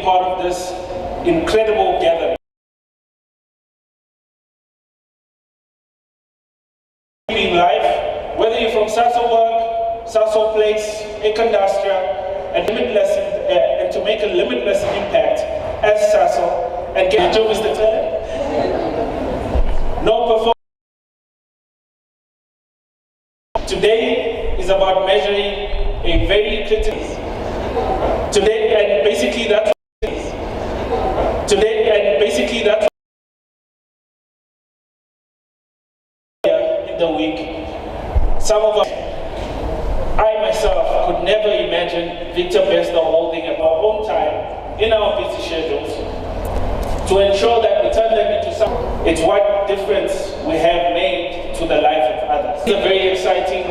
be part of this incredible gathering. Life, whether you're from Sasol Work, Sasol Place, Ekandastra, and to make a limitless impact as Sasol and get your Mr. Taylor. No performance. Today is about measuring a very critical. Today and basically that's in the week. Some of us, I myself could never imagine Victor Bester holding up our own time in our busy schedules to ensure that we turn them into something. It's what difference we have made to the life of others. It's a very exciting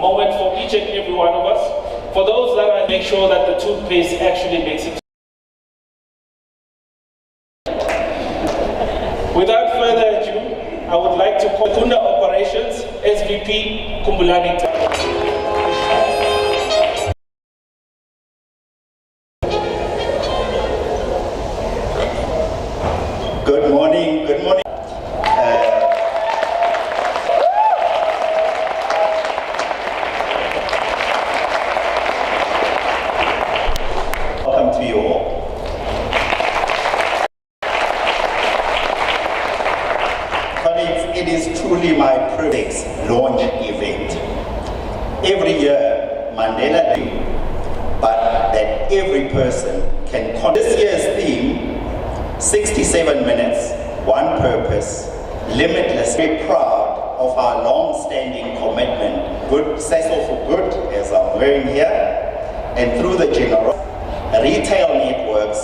moment for each and every one of us. For those that I make sure that the toothpaste actually makes it. Without further ado, I would like to call Kunda Operations SVP Kumbulani. Good morning, good morning. Welcome to you all. Colleagues, it is truly my privilege launch event. Every year, Mandela Day, but that every person can. This year's theme, 67 minutes, one purpose, limitless. Very proud of our long-standing commitment, good Sasol for good, as I'm wearing here, and through the general retail networks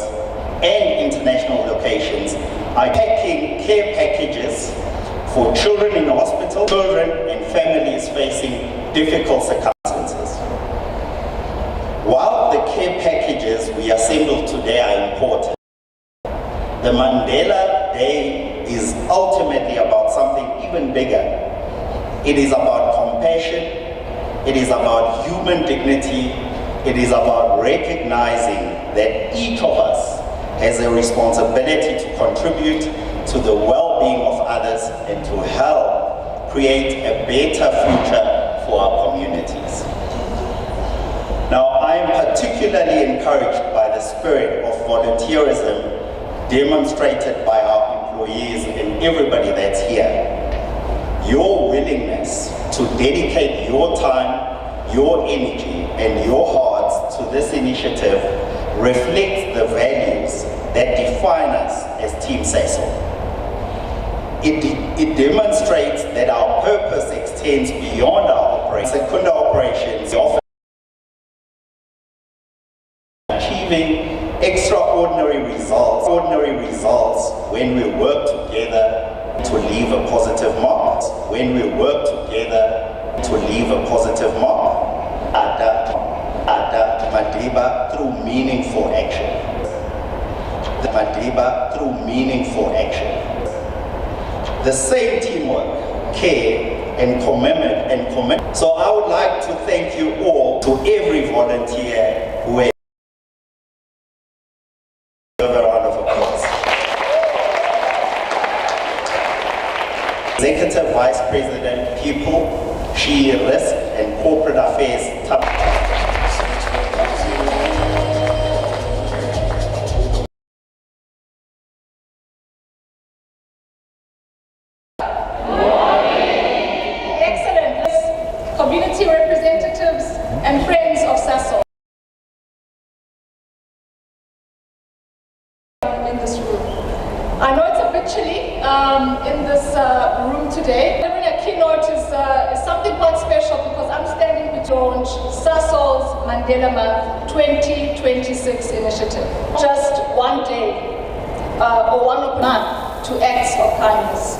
and international locations, are taking care packages for children in hospital, children and families facing difficult circumstances. While the care packages we assembled today are important, the Mandela Day is ultimately about something even bigger. It is about compassion, it is about human dignity, it is about recognizing that each of us has a responsibility to contribute to the well-being of others and to help create a better future for our communities. Now, I am particularly encouraged by the spirit of volunteerism demonstrated by our employees and everybody that's here. Your willingness to dedicate your time, your energy, and your hearts to this initiative reflects the values that define us as Team Sasol. It demonstrates that our purpose extends beyond our operations. Secunda operations often achieving extraordinary results when we work together to leave a positive mark. When we work together to leave a positive mark. Madiba through meaningful action. Madiba through meaningful action. The same teamwork, care, and commitment. So I would like to thank you all, to every volunteer who has. A round of applause. Executive Vice President, People, Risk and Corporate Affairs. Community representatives and friends of Sasol in this room. I know it's a bit chilly in this room today. Delivering a keynote is something quite special because I'm standing to launch Sasol's Mandela Month 2026 initiative. Just one day or one month to acts of kindness,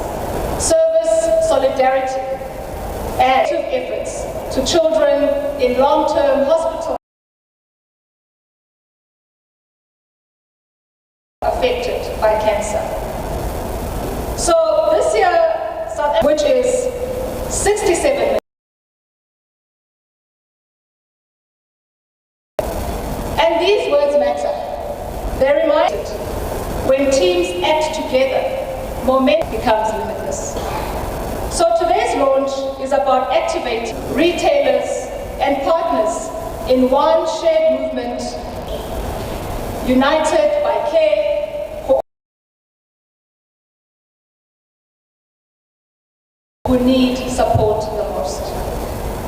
service, solidarity, and efforts to children in long-term hospital affected by cancer. So this year, South Africa, which is 67 million, and these words matter. They're reminded when teams act together, momentum becomes limitless. So today's launch is about activating retailers and partners in one shared movement, united by care, who need support the most.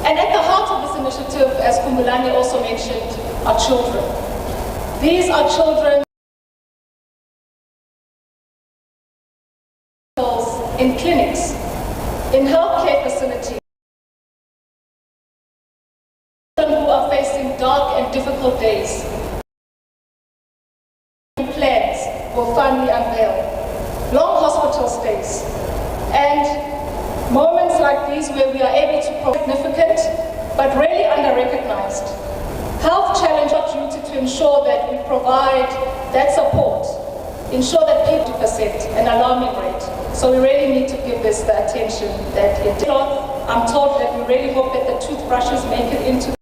And at the heart of this initiative, as Kumbulani also mentioned, are children. These are children in clinics, in healthcare facilities, who are facing dark and difficult days. Plans will finally unveil long hospital stays and moments like these where we are able to provide significant but really under-recognized health challenge our duty to ensure that we provide that support, ensure that people 2%, an alarming rate. So we really need to give this the attention that it did. I'm told that we really hope that the toothbrushes make it into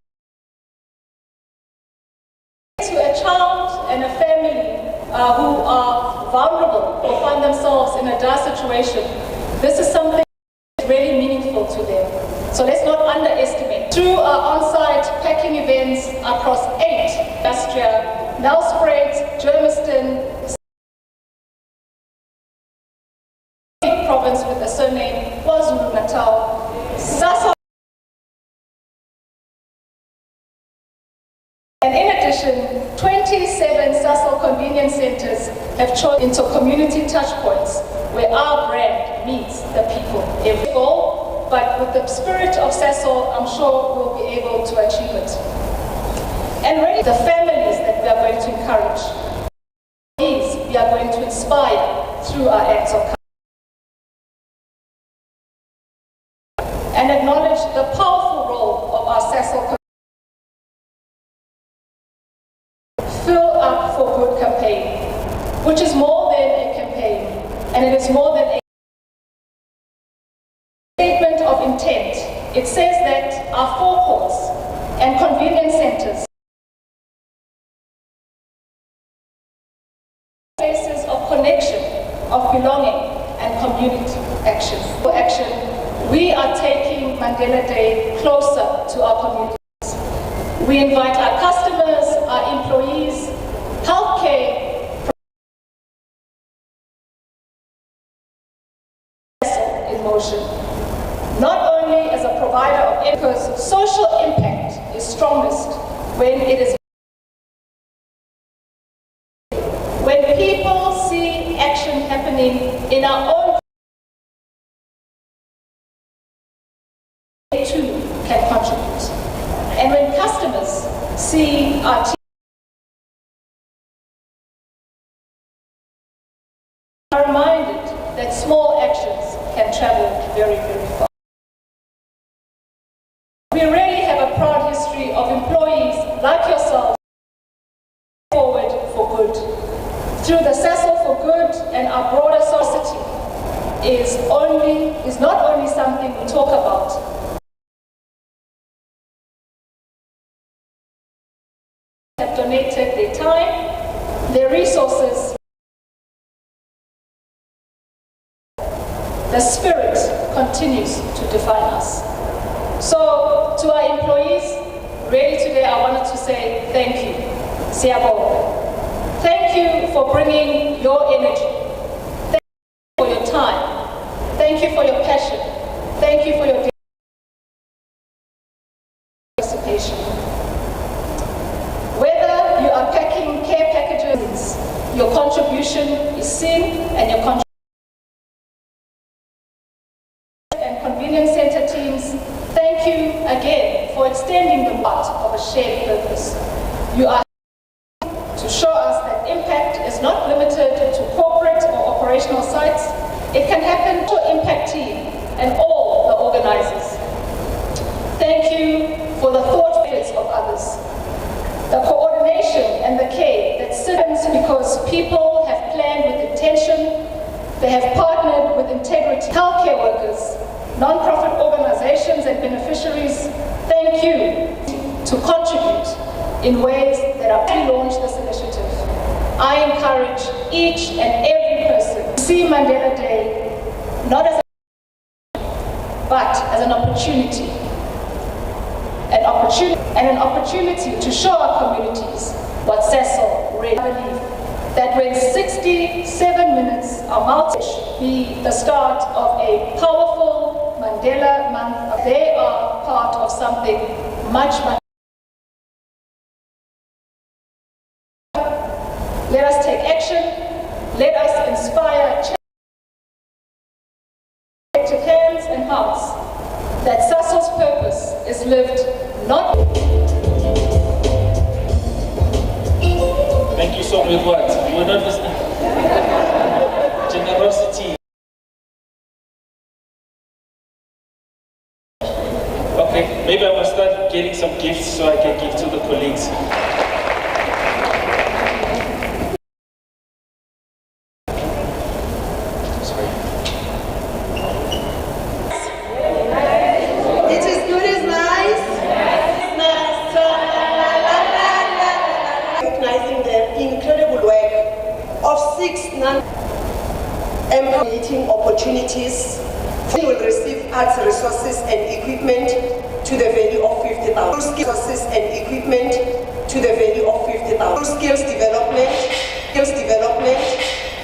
to a child and a family who are vulnerable or find themselves in a dire situation. This is something really meaningful to them. So let's not underestimate. Through our on-site packing events across 8 Austria, Nelspruit, Germiston, province with the surname KwaZulu-Natal, Sasol. And in addition, 27 Sasol convenience centers have chosen into community touchpoints where our brand meets the people every goal, but with the spirit of Sasol, I'm sure we'll be able to achieve it. And really, the families that we are going to encourage, these we are going to inspire through our acts of kindness. And acknowledge the powerful role of our Sasol Fill Up for Good campaign, which is more than a campaign, and it is more than a statement of intent. It says that our forecourts and convenience centers, places of connection, of belonging, and community action. For action, we are taking Mandela Day closer to our communities. We invite our customers, our employees, healthcare in motion. Not only as a provider of because social impact is strongest when it is when people see action happening in our own they too can contribute. And when customers see our team are reminded that small actions can travel very, very far. We really have a proud history of employees like yourselves forward for good. Through the Sasol for Good and our broader society is not only something we talk about, have donated their time, their resources. The spirit continues to define us. So to our employees, really today I wanted to say thank you. Siyabonga. Thank you for bringing your energy. Thank you for your time. Thank you for your passion. Thank you for your participation. Whether you are packing care packages, your contribution is seen and your contribution and convenience center teams, thank you again for extending the part of a shared purpose. You are to show us that impact is not limited to corporate or operational sites. It can happen to impact team and all the organizers. Thank you for the thoughtfulness of others. The coordination and the care that sits because people have planned with intention, they have partnered with integrity. Healthcare workers, non-profit organizations and beneficiaries, thank you to contribute in ways that are to launch this initiative. I encourage each and every person to see Mandela Day not as but as an opportunity. An opportunity to show our communities what Sasol really believes. That when 67 minutes are multi be the start of a powerful Mandela Month, they are part of something much. Let us take action. Let us inspire change. To hands and hearts that Sasol's purpose is lived not. Thank you so much. What? You were not listening. Generosity. Okay, maybe I must start getting some gifts so I can give to the colleagues. Creating opportunities. We will receive arts resources and equipment to the value of 50,000. Resources and equipment to the value of 50,000. Skills development,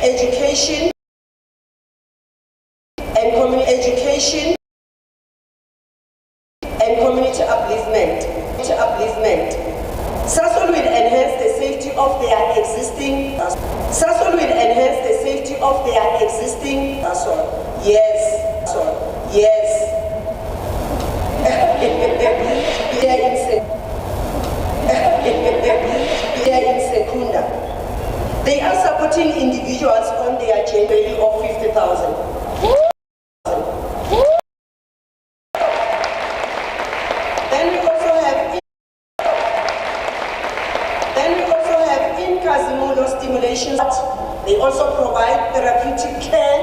education, and community upliftment. Sasol will enhance the safety of their existing. Sasol will enhance the safety of their existing. Sasol, yes. They are in Secunda. They are supporting individuals on their journey of 50,000. Then we also have in Kazimodo stimulations. They also provide therapeutic care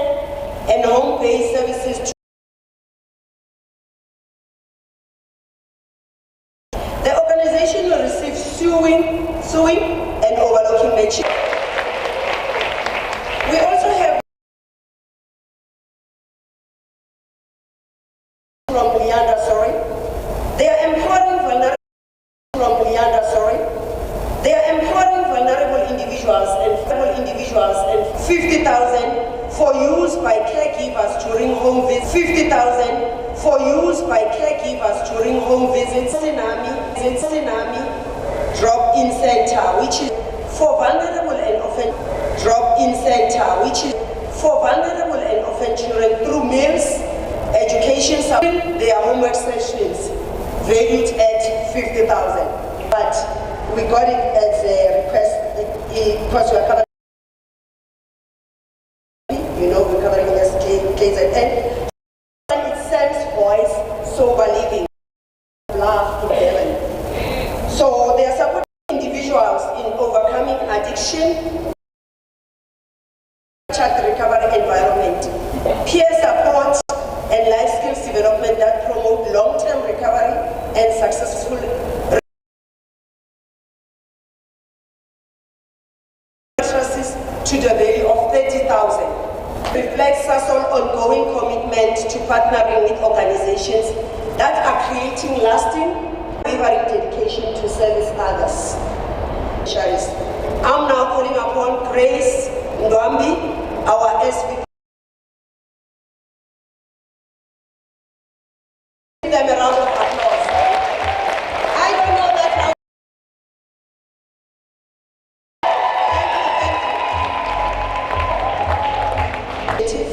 and home-based services. The organization will receive sewing and overlocking machine. We also have from Lianda, They are empowering vulnerable from Lianda, They are empowering vulnerable individuals and 50,000 for use by caregivers during home visits. 50,000 for use by caregivers during home visits. Tsunami drop-in center, which is for vulnerable and orphan drop-in center, which is for vulnerable and orphan children through meals, education, their homework sessions, valued at 50,000. But we got it as a request because we are covering. We're covering KZN. It sends voice, sober living, love to heaven. So they are supporting individuals in overcoming addiction, child recovery environment, peer support, and life skills development that promote long-term recovery and successful to the value of 30,000. Reflects Sasol's ongoing commitment to partnering with organizations that are creating lasting, unwavering dedication to service others. I'm now calling upon Grace Ndwambi, our SVP. Give them a round of applause. I don't know that. Thank you.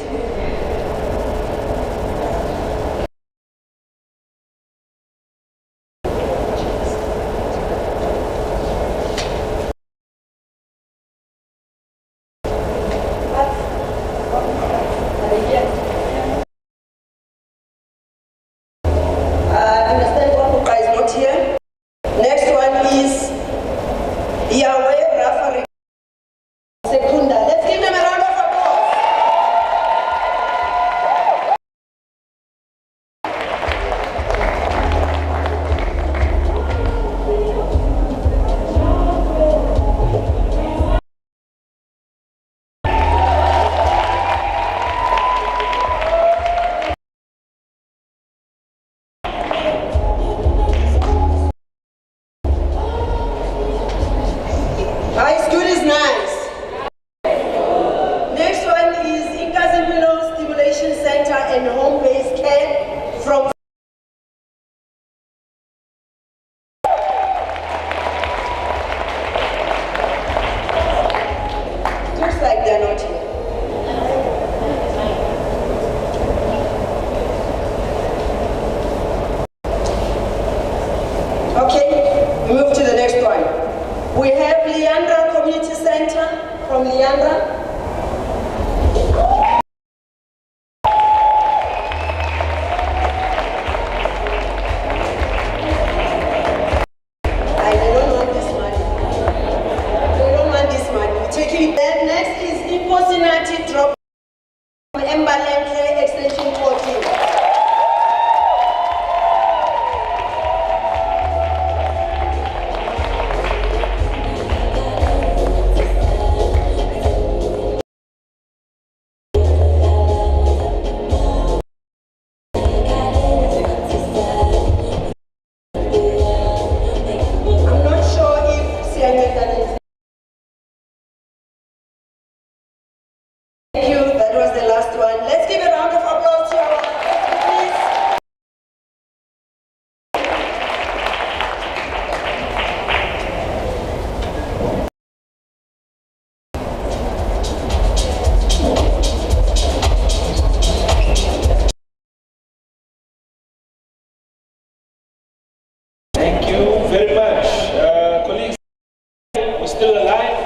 from Leandra. Extension 14. I'm not sure if Sianika. Thank you. That was the last one. Let's give a round of applause to our please. Thank you very much. Colleagues, we're still alive.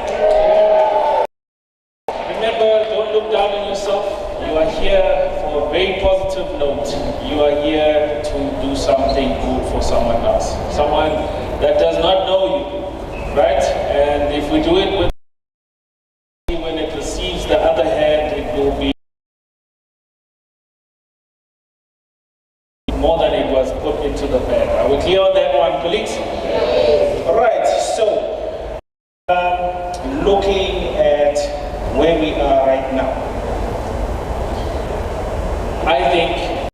Remember, don't look down on yourself. You are here for a very positive note. You are here to do something good for someone else. Someone that does not know you, right? And if we do it with when it receives the other hand, it will be more than it was put into the bag. Are we clear on that one, colleagues? All right, so looking at where we are right now, I think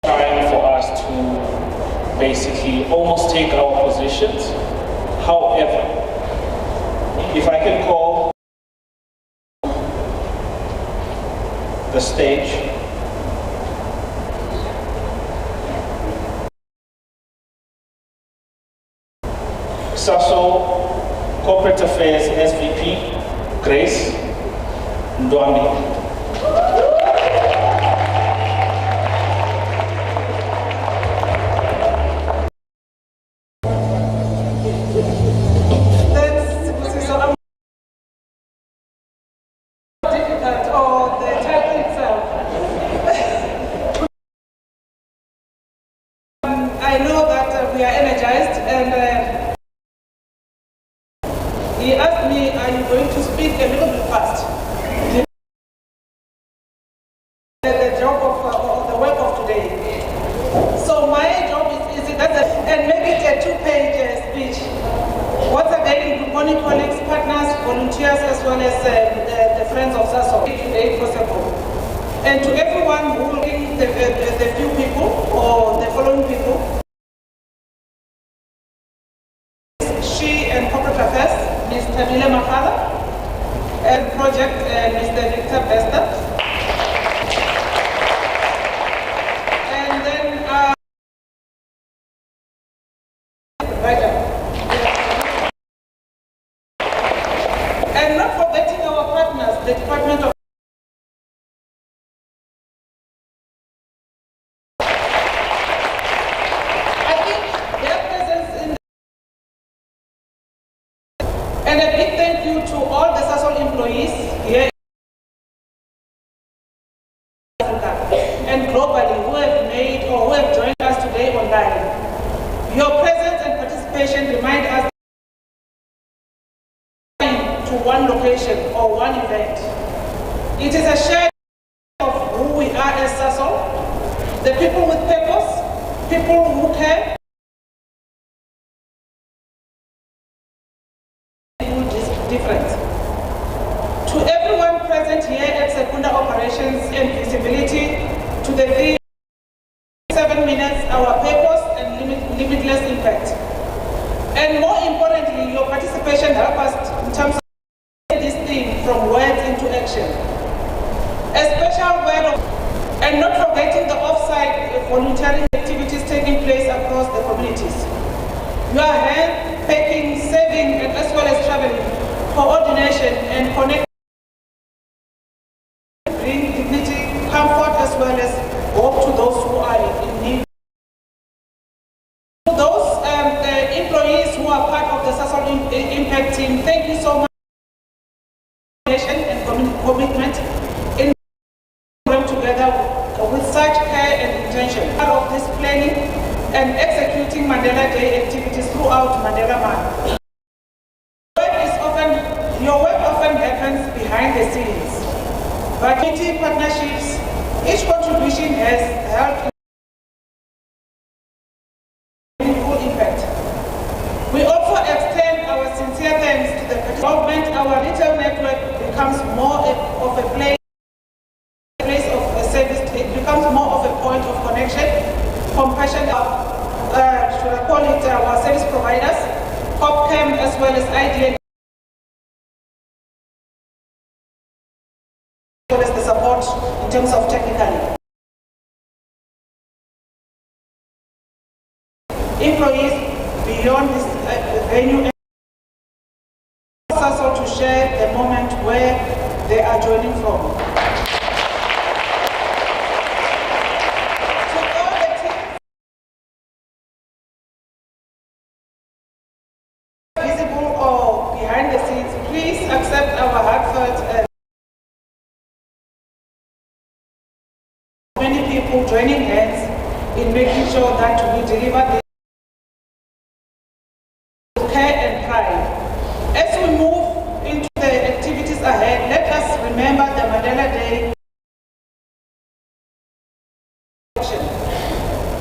time for us to basically almost take our positions. However, if I can call the stage Sasol Corporate Affairs SVP, Grace Ndwambi. I know that we are energized, and he asked me, are you going to speak a little bit fast? The job of the work of today. So my job is and maybe it's a two-page speech. Once again, good morning, colleagues, partners, volunteers, as well as the friends of Sasol. Today, possible. And to everyone who will bring the few people or the following people. She and Corporate Affairs, Mr. Bilema Father, and Project Mr. Victor Bester. And then and not forgetting our partners, the Department of and a big thank you to all the Sasol employees here in Africa and globally who have made or who have joined us today online. Your presence and participation remind us to one location or one event. It is a shared of who we are as Sasol, the people with purpose, people who care, different. To everyone present here at Secunda Operations and Visibility, to the 7 minutes, our purpose and limitless impact. And more importantly, your participation helps us in terms of this thing from words into action. A special word of, and not forgetting the off-site volunteering activities taking place across the communities. You are hand packing, saving, and as well as traveling. Coordination and connect bring dignity, comfort, as well as hope to those who are in need. To those employees who are part of the Sasol Impact team, thank you so much commitment in bring together with such care and intention. Part of this planning and executing Mandela Day activities throughout Mandela Month. Your work often happens behind the scenes, but community partnerships, each contribution has helped in full impact. We also extend our sincere thanks to the government. Our retail network becomes more of a place of a service. It becomes more of a point of connection, compassion. Should I call it our service providers, COPCAM, as well as IDN. The support in terms of technically. Employees beyond this venue Sasol to share the moment where they are joining from. To all the teams visible or behind the scenes, please accept our heartfelt many people joining hands in making sure that we deliver this care and pride. As we move into the activities ahead, let us remember the Mandela Day.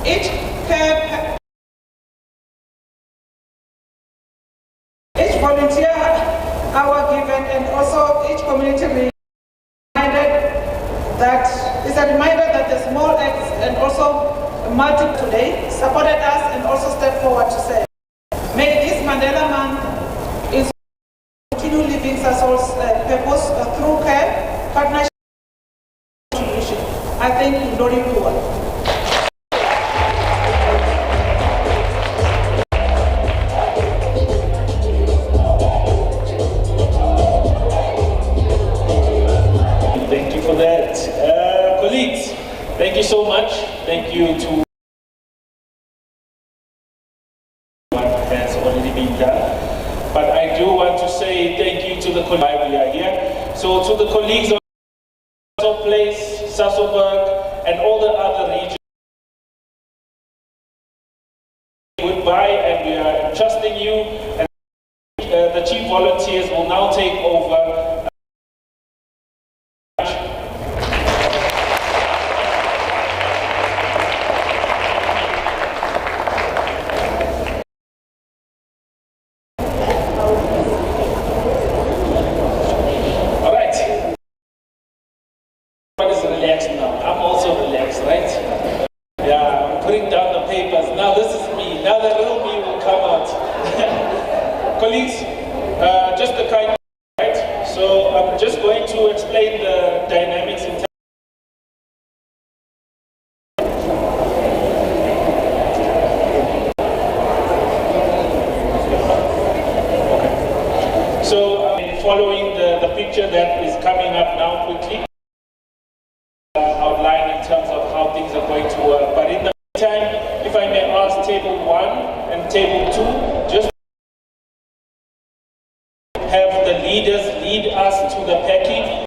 Each volunteer hour given and also each community that is a reminder that the small acts and also multi today supported us and also stepped forward to say, may this Mandela Month is continue living Sasol's purpose through care, partnership, and contribution. I thank you, Lori Kuwa. Colleagues, thank you so much. Thank you to what has already been done. But I do want to say thank you to the colleagues we are here. So to the colleagues of Sasol Place, Sasolburg, and all the other regions, goodbye, and we are trusting you. And the chief volunteers will now take over. relaxed now. I'm also relaxed, right? Yeah, I'm putting down the papers. Now this is me. Now the real me will come out. Colleagues, just a kind, right? So I'm just going to explain the dynamics in following the picture that is coming up now quickly, outline in terms of how things are going to work. But in the meantime, if I may ask table 1 and table 2, just have the leaders lead us to the packing.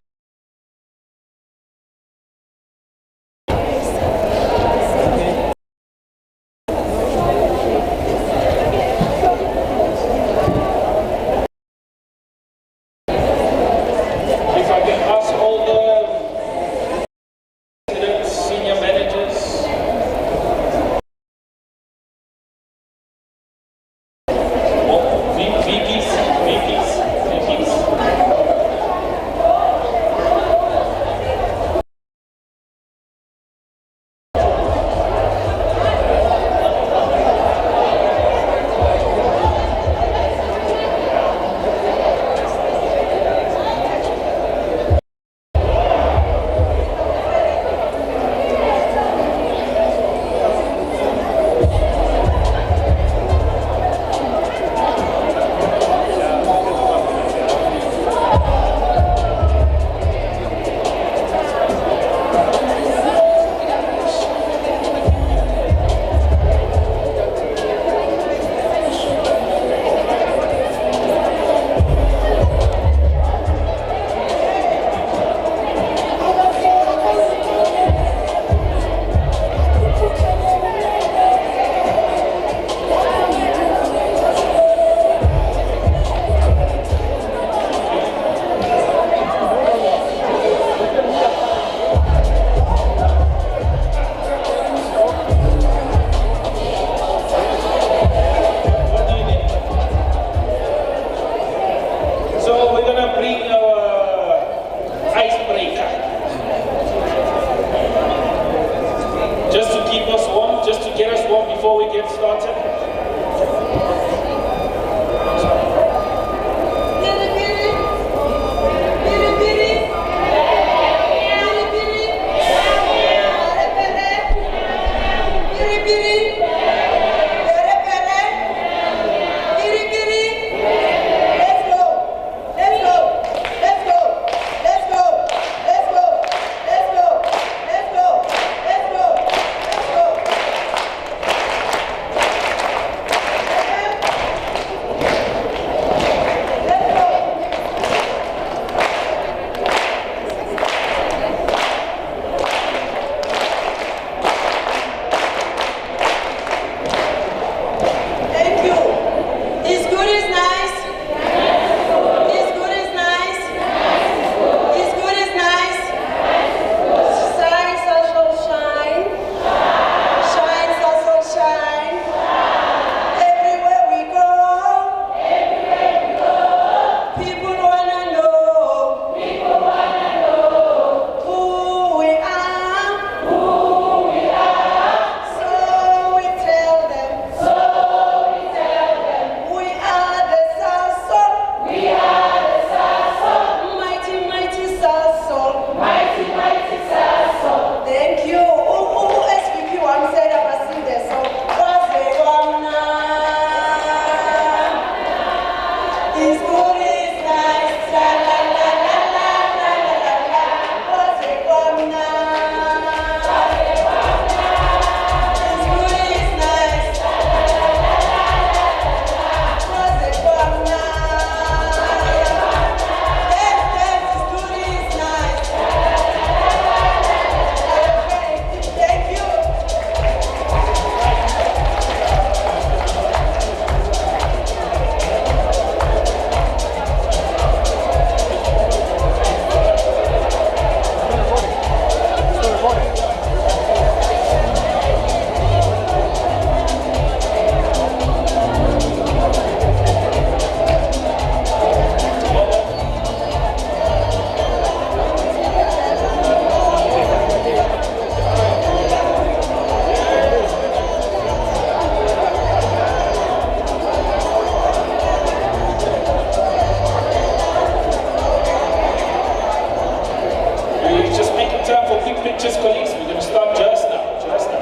pictures, colleagues. We're going to start just now. Just now.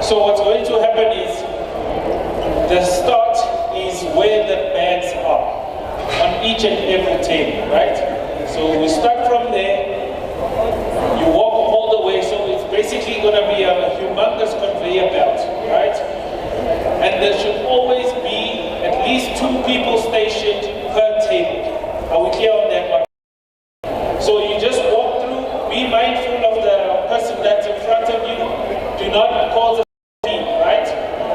So what's going to happen is the start is where the bags are on each and every table, right? So we start from there, you walk all the way, so it's basically going to be a humongous conveyor belt, right? And there should always be at least 2 people stationed per table. Are we clear on that one? So you just walk through, be mindful of the person that's in front of you, do not cause a scene, right?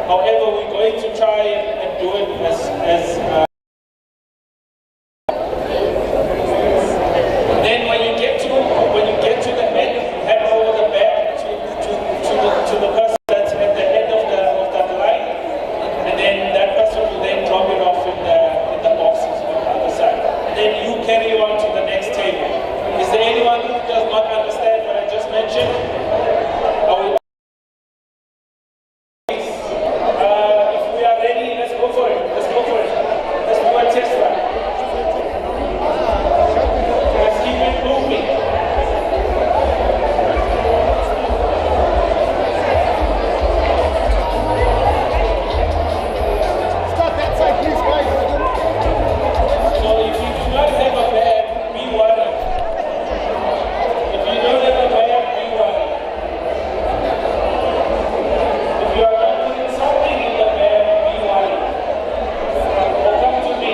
However, we're going to try and do it as then when you get to the end, hand over the bag to the person that's at the end of that line, and then that person will then drop it off in the boxes on the other side. Then you carry on to the next table. Is there anyone who does not understand what I just mentioned? If we are ready, let's go for it. Let's go for it. Let's do a test run. Let's keep it moving. Stop that side, please, guys. So if you do not have a bag, be worried. If you don't have a bag, be worried. If you are not putting something in the bag, be worried. Or come to me.